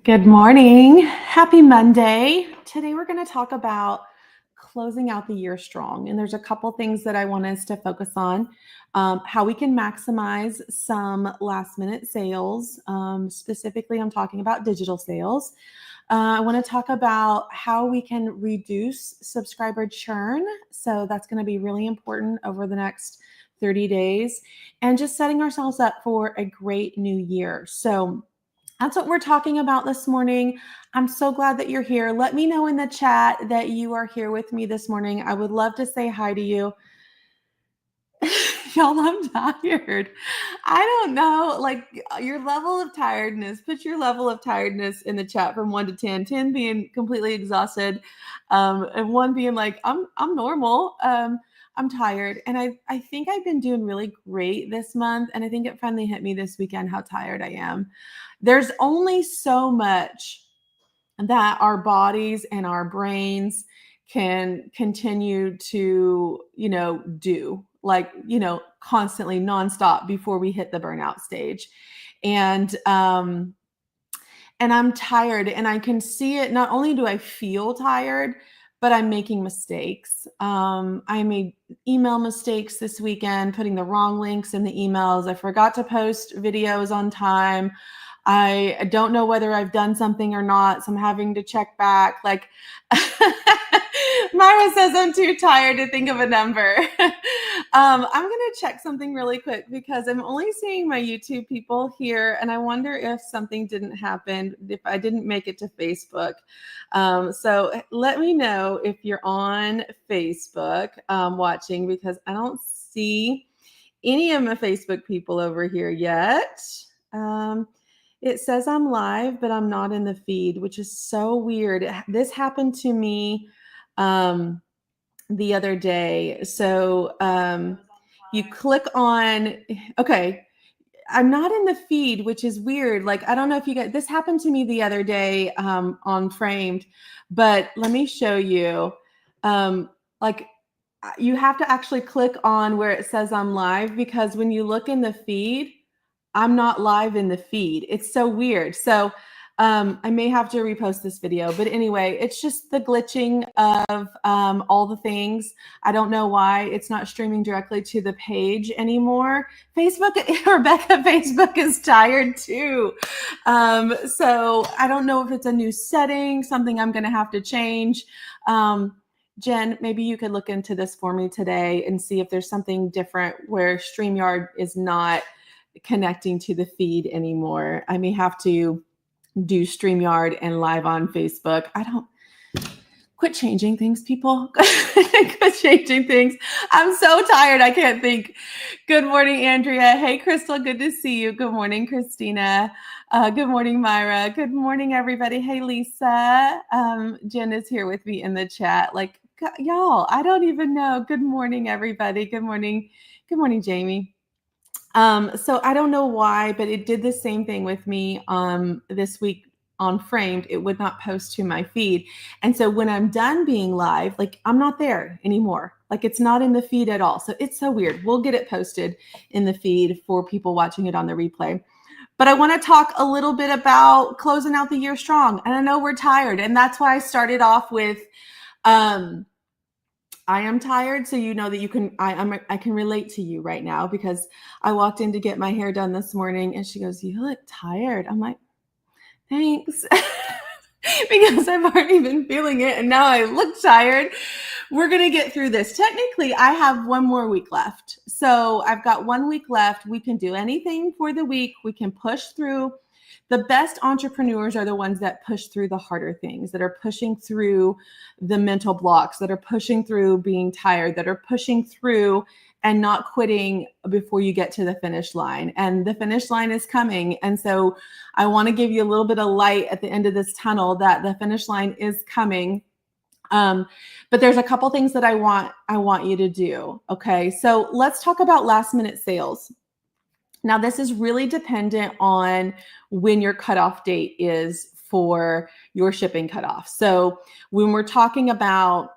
Good morning. Happy Monday. Today we're going to talk about closing out the year strong. And there's a couple things that I want us to focus on. How we can maximize some last minute sales. Specifically, I'm talking about digital sales. I want to talk about how we can reduce subscriber churn. So that's going to be really important over the next 30 days and just setting ourselves up for a great new year. So that's what we're talking about this morning. I'm so glad that you're here. Let me know in the chat that you are here with me this morning. I would love to say hi to you. Y'all, I'm tired. I don't know, like your level of tiredness. Put your level of tiredness in the chat from 1 to 10. 10 being completely exhausted, and 1 being like, I'm normal. I'm tired. And I think I've been doing really great this month. And I think it finally hit me this weekend how tired I am. There's only so much that our bodies and our brains can continue to, do like, constantly nonstop before we hit the burnout stage. And I'm tired and I can see it. Not only do I feel tired, but I'm making mistakes. I made email mistakes this weekend, putting the wrong links in the emails. I forgot to post videos on time. I don't know whether I've done something or not, so I'm having to check back. Like Myra says, I'm too tired to think of a number. I'm going to check something really quick because I'm only seeing my YouTube people here, and I wonder if something didn't happen, if I didn't make it to Facebook. So let me know if you're on Facebook watching, because I don't see any of my Facebook people over here yet. It says I'm live, but I'm not in the feed, which is so weird. This happened to me the other day. So you click on, okay, I'm not in the feed, which is weird. Like, I don't know if you this happened to me the other day on Framed, but let me show you. Like, you have to actually click on where it says I'm live, because when you look in the feed, I'm not live in the feed. It's so weird. So I may have to repost this video, but anyway, it's just the glitching of all the things. I don't know why it's not streaming directly to the page anymore. Facebook, Rebecca, Facebook is tired too. So I don't know if it's a new setting, something I'm going to have to change. Jen, maybe you could look into this for me today and see if there's something different where StreamYard is not connecting to the feed anymore. I may have to do StreamYard and live on Facebook. I don't quit changing things, people. Quit changing things. I'm so tired. I can't think. Good morning, Andrea. Hey, Crystal. Good to see you. Good morning, Christina. Good morning, Myra. Good morning, everybody. Hey, Lisa. Jen is here with me in the chat. Like, y'all, I don't even know. Good morning, everybody. Good morning. Good morning, Jamie. So I don't know why, but it did the same thing with me this week on Framed. It would not post to my feed. And so when I'm done being live, like, I'm not there anymore. Like, it's not in the feed at all. So it's so weird. We'll get it posted in the feed for people watching it on the replay. But I want to talk a little bit about closing out the year strong. And I know we're tired. And that's why I started off with I am tired, so you know that you can. I can relate to you right now, because I walked in to get my hair done this morning, and she goes, "You look tired." I'm like, "Thanks," because I've already been feeling it, and now I look tired. We're gonna get through this. Technically, I have 1 more week left, so I've got 1 week left. We can do anything for the week. We can push through. The best entrepreneurs are the ones that push through the harder things, that are pushing through the mental blocks, that are pushing through being tired, that are pushing through and not quitting before you get to the finish line. And the finish line is coming. And so I want to give you a little bit of light at the end of this tunnel that the finish line is coming. But there's a couple things that I want you to do. Okay. So let's talk about last minute sales. Now, this is really dependent on when your cutoff date is for your shipping cutoff. So when we're talking about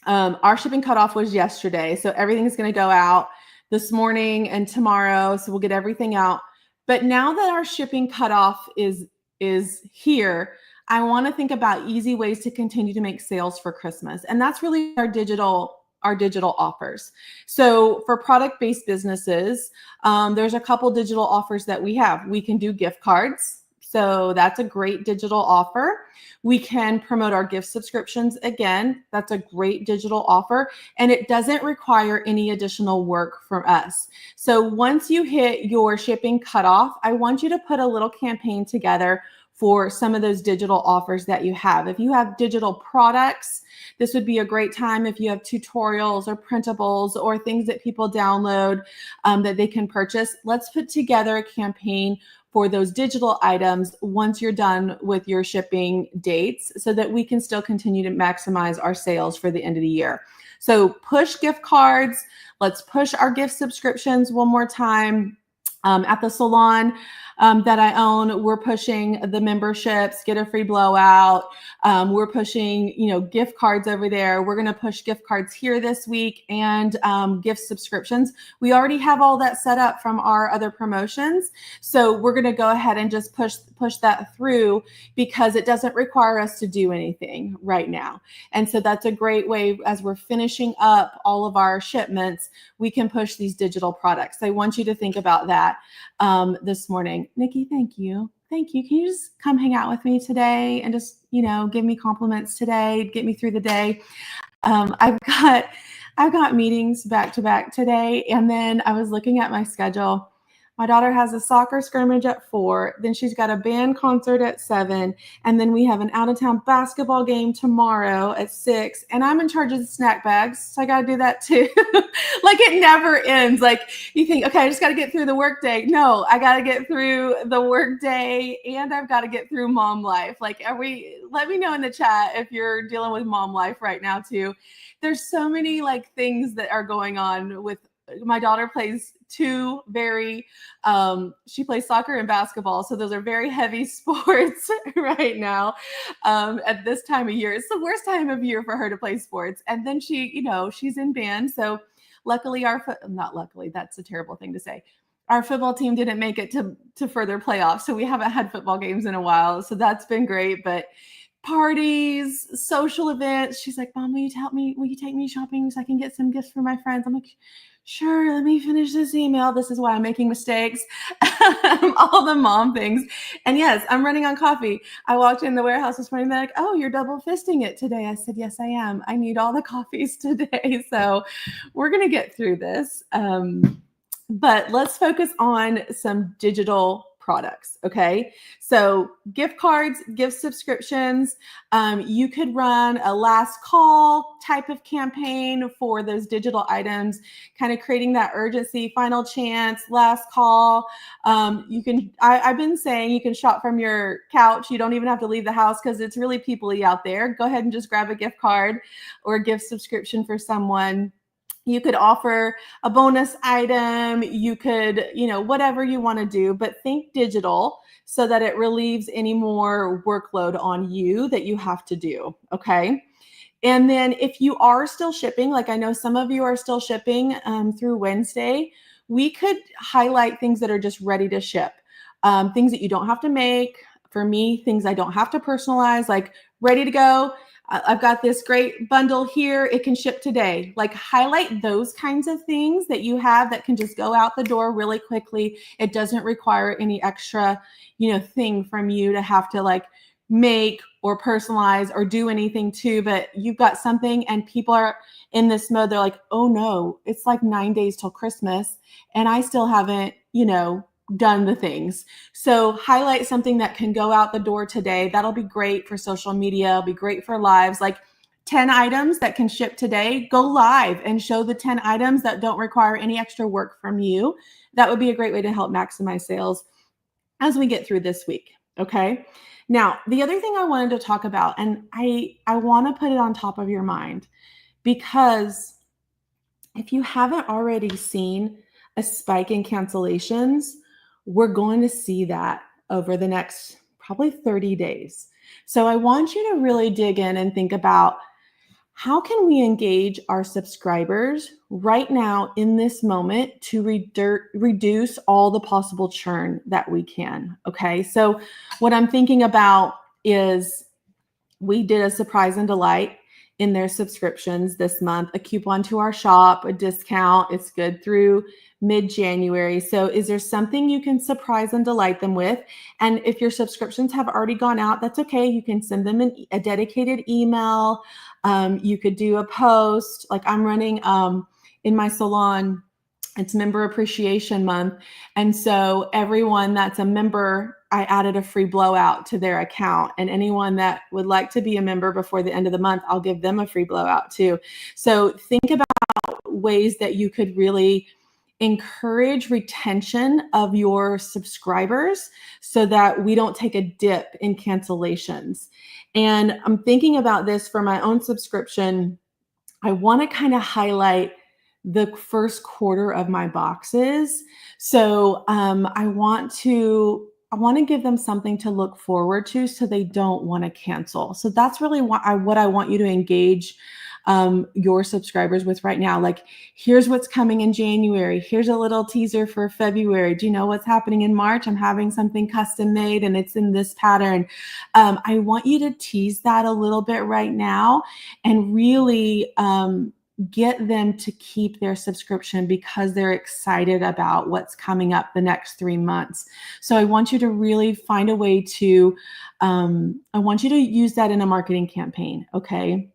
our shipping cutoff was yesterday. So everything's going to go out this morning and tomorrow. So we'll get everything out. But now that our shipping cutoff is is here, I want to think about easy ways to continue to make sales for Christmas. And that's really our digital offers. So for product-based businesses, there's a couple digital offers that we have. We can do gift cards. So that's a great digital offer. We can promote our gift subscriptions. Again, that's a great digital offer, and it doesn't require any additional work from us. So once you hit your shipping cutoff, I want you to put a little campaign together for some of those digital offers that you have. If you have digital products, this would be a great time if you have tutorials or printables or things that people download that they can purchase. Let's put together a campaign for those digital items once you're done with your shipping dates so that we can still continue to maximize our sales for the end of the year. So push gift cards. Let's push our gift subscriptions one more time. At the salon that I own, we're pushing the memberships, get a free blowout. We're pushing, gift cards over there. We're going to push gift cards here this week and gift subscriptions. We already have all that set up from our other promotions. So we're going to go ahead and just push that through because it doesn't require us to do anything right now. And so that's a great way as we're finishing up all of our shipments, we can push these digital products. I want you to think about that this morning. Nikki, thank you. Thank you. Can you just come hang out with me today and just, give me compliments today, get me through the day? I've got meetings back to back today. And then I was looking at my schedule. My daughter has a soccer scrimmage at 4. Then she's got a band concert at 7. And then we have an out-of-town basketball game tomorrow at 6. And I'm in charge of the snack bags. So I got to do that too. Like it never ends. Like you think, okay, I just got to get through the workday. No, I got to get through the workday and I've got to get through mom life. Like let me know in the chat if you're dealing with mom life right now too. There's so many things that are going on with my daughter plays she plays soccer and basketball. So those are very heavy sports right now at this time of year. It's the worst time of year for her to play sports. And then she's in band. So luckily not luckily, that's a terrible thing to say. Our football team didn't make it to further playoffs. So we haven't had football games in a while. So that's been great. But parties, social events. She's like, Mom, will you take me shopping so I can get some gifts for my friends? I'm like, sure, let me finish this email. This is why I'm making mistakes. All the mom things. And yes, I'm running on coffee. I walked in the warehouse this morning. They're like, oh, you're double fisting it today. I said, yes, I am. I need all the coffees today. So we're going to get through this. But let's focus on some digital products. Okay. So gift cards, gift subscriptions, you could run a last call type of campaign for those digital items, kind of creating that urgency, final chance, last call. I've been saying you can shop from your couch. You don't even have to leave the house because it's really people-y out there. Go ahead and just grab a gift card or a gift subscription for someone. You could offer a bonus item. You could, whatever you want to do, but think digital so that it relieves any more workload on you that you have to do. Okay. And then if you are still shipping, like I know some of you are still shipping through Wednesday, we could highlight things that are just ready to ship, things that you don't have to make. For me, things I don't have to personalize, like ready to go. I've got this great bundle here. It can ship today. Like highlight those kinds of things that you have that can just go out the door really quickly. It doesn't require any extra, thing from you to have to make or personalize or do anything to, but you've got something and people are in this mode. They're like, oh no, it's 9 days till Christmas and I still haven't, done the things. So highlight something that can go out the door today. That'll be great for social media. It'll be great for lives. 10 items that can ship today, go live and show the 10 items that don't require any extra work from you. That would be a great way to help maximize sales as we get through this week. Okay. Now, the other thing I wanted to talk about, and I want to put it on top of your mind, because if you haven't already seen a spike in cancellations, we're going to see that over the next probably 30 days. So I want you to really dig in and think about How can we engage our subscribers right now in this moment to reduce all the possible churn that we can? Okay, so what I'm thinking about is we did a surprise and delight in their subscriptions this month, a coupon to our shop, a discount. It's good through mid-January. So is there something you can surprise and delight them with? And if your subscriptions have already gone out, that's okay. You can send them a dedicated email. You could do a post. Like I'm running in my salon, it's Member Appreciation Month. And so everyone that's a member, I added a free blowout to their account. And anyone that would like to be a member before the end of the month, I'll give them a free blowout too. So think about ways that you could really encourage retention of your subscribers so that we don't take a dip in cancellations. And I'm thinking about this for my own subscription. I want to kind of highlight the first quarter of my boxes. So I want to give them something to look forward to so they don't want to cancel. So that's really what I want you to engage your subscribers with right now. Like, here's what's coming in January. Here's a little teaser for February. Do you know what's happening in March? I'm having something custom made and it's in this pattern. I want you to tease that a little bit right now and really get them to keep their subscription because they're excited about what's coming up the next 3 months. So I want you to really find a way to, I want you to use that in a marketing campaign, okay?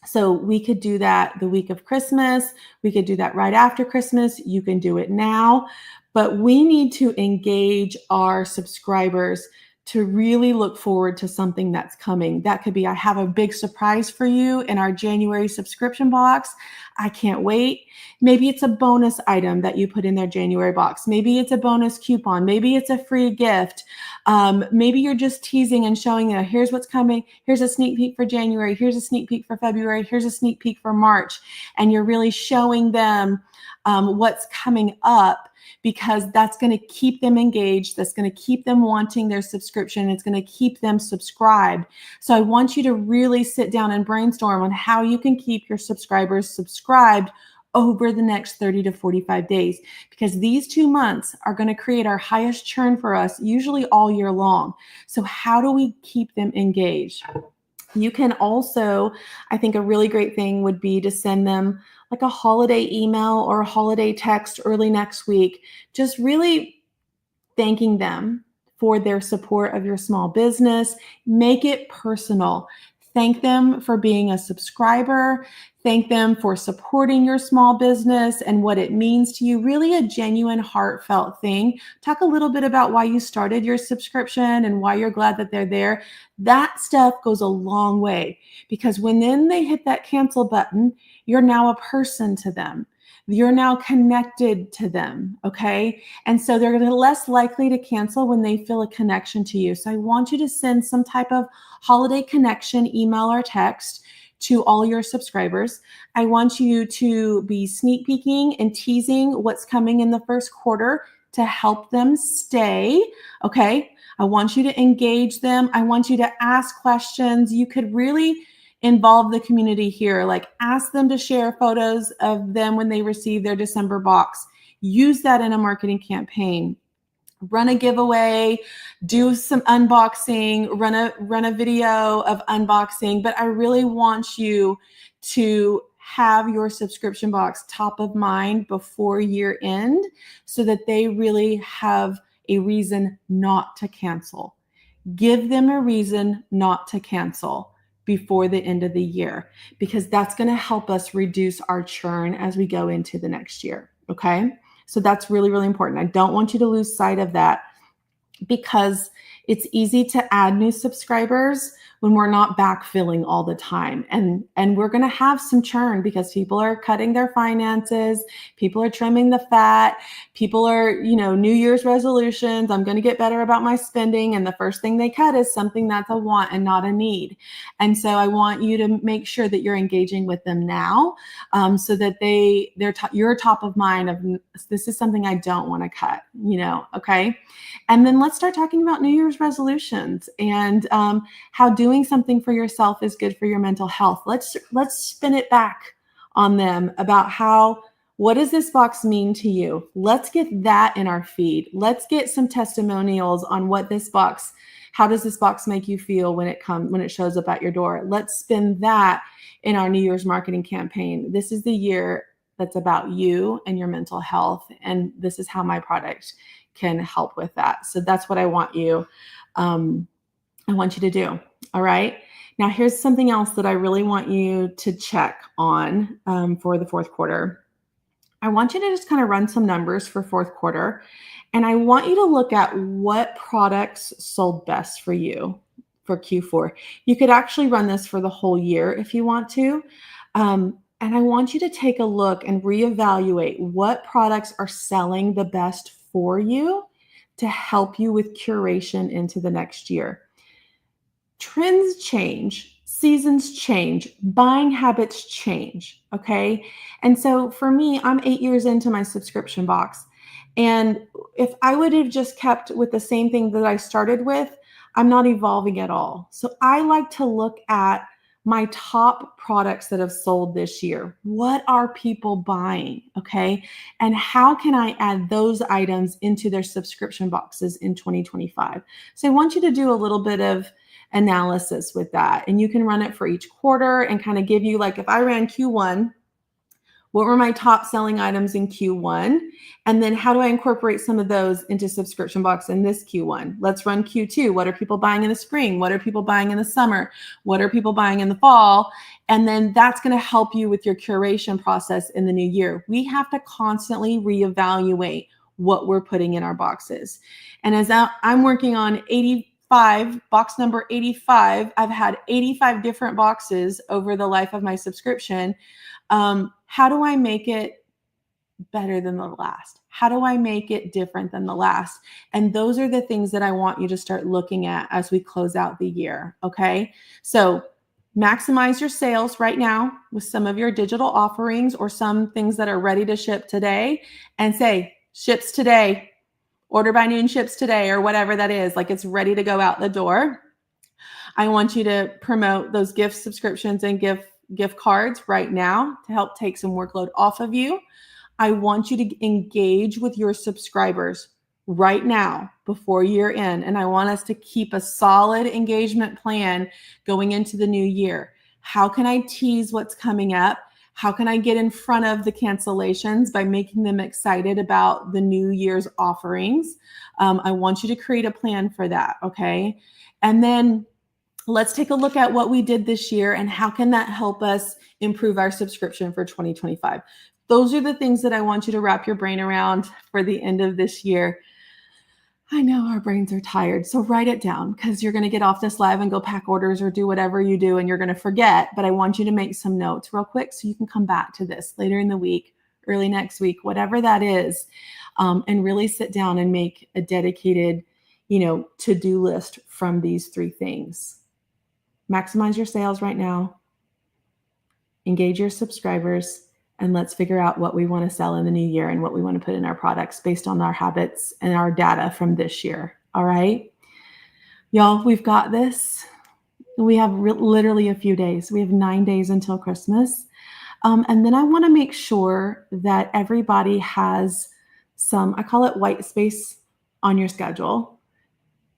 So we could do that the week of Christmas. We could do that right after Christmas. You can do it now, but we need to engage our subscribers to really look forward to something that's coming. That could be, I have a big surprise for you in our January subscription box. I can't wait. Maybe it's a bonus item that you put in their January box. Maybe it's a bonus coupon. Maybe it's a free gift. Maybe you're just teasing and showing them, here's what's coming. Here's a sneak peek for January. Here's a sneak peek for February. Here's a sneak peek for March. And you're really showing them what's coming up, because that's going to keep them engaged. That's going to keep them wanting their subscription. It's going to keep them subscribed. So I want you to really sit down and brainstorm on how you can keep your subscribers subscribed over the next 30 to 45 days, because these 2 months are going to create our highest churn for us, usually all year long. So how do we keep them engaged? You can also, I think a really great thing would be to send them like a holiday email or a holiday text early next week, just really thanking them for their support of your small business. Make it personal. Thank them for being a subscriber. Thank them for supporting your small business and what it means to you. Really a genuine, heartfelt thing. Talk a little bit about why you started your subscription and why you're glad that they're there. That stuff goes a long way, because when then they hit that cancel button, you're now a person to them. You're now connected to them, okay? And so they're less likely to cancel when they feel a connection to you. So I want you to send some type of holiday connection email or text to all your subscribers. I want you to be sneak peeking and teasing what's coming in the first quarter to help them stay, okay? I want you to engage them. I want you to ask questions. You could really involve the community here. Like, ask them to share photos of them when they receive their December box. Use that in a marketing campaign. Run a giveaway, do some unboxing, run a video of unboxing. But I really want you to have your subscription box top of mind before year end so that they really have a reason not to cancel. Give them a reason not to cancel before the end of the year, because that's going to help us reduce our churn as we go into the next year. Okay. So that's really, really important. I don't want you to lose sight of that, because it's easy to add new subscribers when we're not backfilling all the time. And we're going to have some churn because people are cutting their finances. People are trimming the fat. People are, New Year's resolutions. I'm going to get better about my spending. And the first thing they cut is something that's a want and not a need. And so I want you to make sure that you're engaging with them now, so that you're top of mind of, this is something I don't want to cut, okay? And then let's start talking about New Year's Year's resolutions and how doing something for yourself is good for your mental health. Let's spin it back on them about what does this box mean to you? Let's get that in our feed. Let's get some testimonials on how does this box make you feel when it shows up at your door? Let's spin that in our New Year's marketing campaign. This is the year that's about you and your mental health, and this is how my product can help with that. So that's what I want you to do. All right. Now here's something else that I really want you to check on for the fourth quarter. I want you to just kind of run some numbers for fourth quarter, and I want you to look at what products sold best for you for Q4. You could actually run this for the whole year if you want to. And I want you to take a look and reevaluate what products are selling the best for you to help you with curation into the next year. Trends change, seasons change, buying habits change, okay? And so for me, I'm 8 years into my subscription box. And if I would have just kept with the same thing that I started with, I'm not evolving at all. So I like to look at my top products that have sold this year. What are people buying? Okay. And how can I add those items into their subscription boxes in 2025? So I want you to do a little bit of analysis with that. And you can run it for each quarter and kind of give you, like, if I ran Q1, what were my top selling items in Q1? And then how do I incorporate some of those into subscription box in this Q1? Let's run Q2. What are people buying in the spring? What are people buying in the summer? What are people buying in the fall? And then that's going to help you with your curation process in the new year. We have to constantly reevaluate what we're putting in our boxes. And as I'm working on box number 85, I've had 85 different boxes over the life of my subscription. How do I make it better than the last? How do I make it different than the last? And those are the things that I want you to start looking at as we close out the year. Okay. So maximize your sales right now with some of your digital offerings or some things that are ready to ship today, and say ships today, order by noon ships today, or whatever that is, like it's ready to go out the door. I want you to promote those gift subscriptions and gift cards right now to help take some workload off of you. I want you to engage with your subscribers right now before year end. And I want us to keep a solid engagement plan going into the new year. How can I tease what's coming up? How can I get in front of the cancellations by making them excited about the new year's offerings? I want you to create a plan for that. Okay. And then let's take a look at what we did this year and how can that help us improve our subscription for 2025. Those are the things that I want you to wrap your brain around for the end of this year. I know our brains are tired, so write it down, because you're going to get off this live and go pack orders or do whatever you do and you're going to forget. But I want you to make some notes real quick so you can come back to this later in the week, early next week, whatever that is, and really sit down and make a dedicated, to-do list from these three things. Maximize your sales right now, engage your subscribers, and let's figure out what we want to sell in the new year and what we want to put in our products based on our habits and our data from this year. All right, y'all, we've got this. We have literally a few days. We have 9 days until Christmas. And then I want to make sure that everybody has some, I call it white space on your schedule.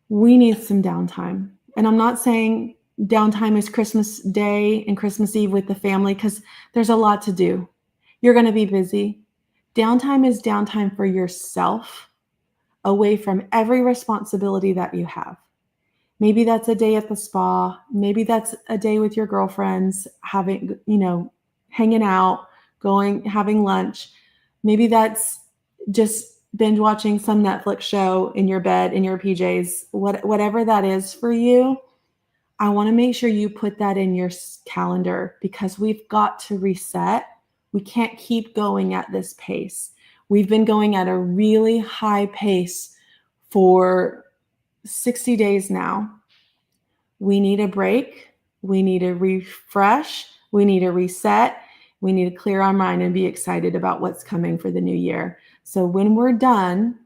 We need some downtime. And I'm not saying downtime is Christmas Day and Christmas Eve with the family, because there's a lot to do. You're going to be busy. Downtime is downtime for yourself, away from every responsibility that you have. Maybe that's a day at the spa. Maybe that's a day with your girlfriends, having, hanging out, having lunch. Maybe that's just binge watching some Netflix show in your bed, in your PJs, whatever that is for you. I want to make sure you put that in your calendar, because we've got to reset. We can't keep going at this pace. We've been going at a really high pace for 60 days now. We need a break. We need a refresh. We need a reset. We need to clear our mind and be excited about what's coming for the new year. So when we're done,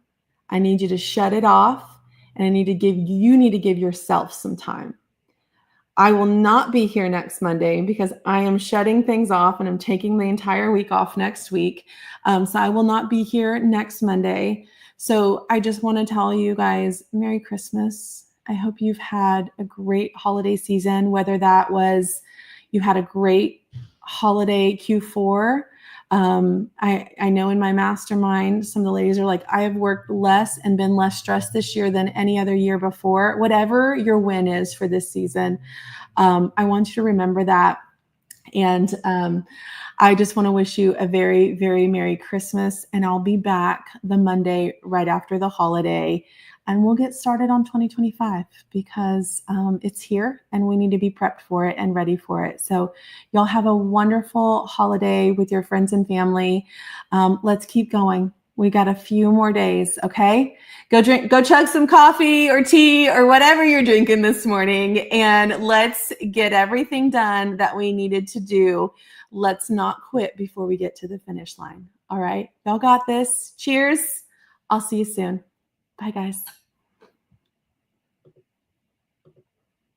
I need you to shut it off and you need to give yourself some time. I will not be here next Monday because I am shutting things off and I'm taking the entire week off next week. So I will not be here next Monday. So I just want to tell you guys, Merry Christmas. I hope you've had a great holiday season, whether that was you had a great holiday Q4. I know in my mastermind, some of the ladies are like, I have worked less and been less stressed this year than any other year before. Whatever your win is for this season, I want you to remember that. And I just want to wish you a very, very Merry Christmas. And I'll be back the Monday right after the holiday. And we'll get started on 2025 because it's here and we need to be prepped for it and ready for it. So y'all have a wonderful holiday with your friends and family. Let's keep going. We got a few more days, okay? Go chug some coffee or tea or whatever you're drinking this morning, and let's get everything done that we needed to do. Let's not quit before we get to the finish line. All right, y'all got this. Cheers. I'll see you soon. Bye, guys.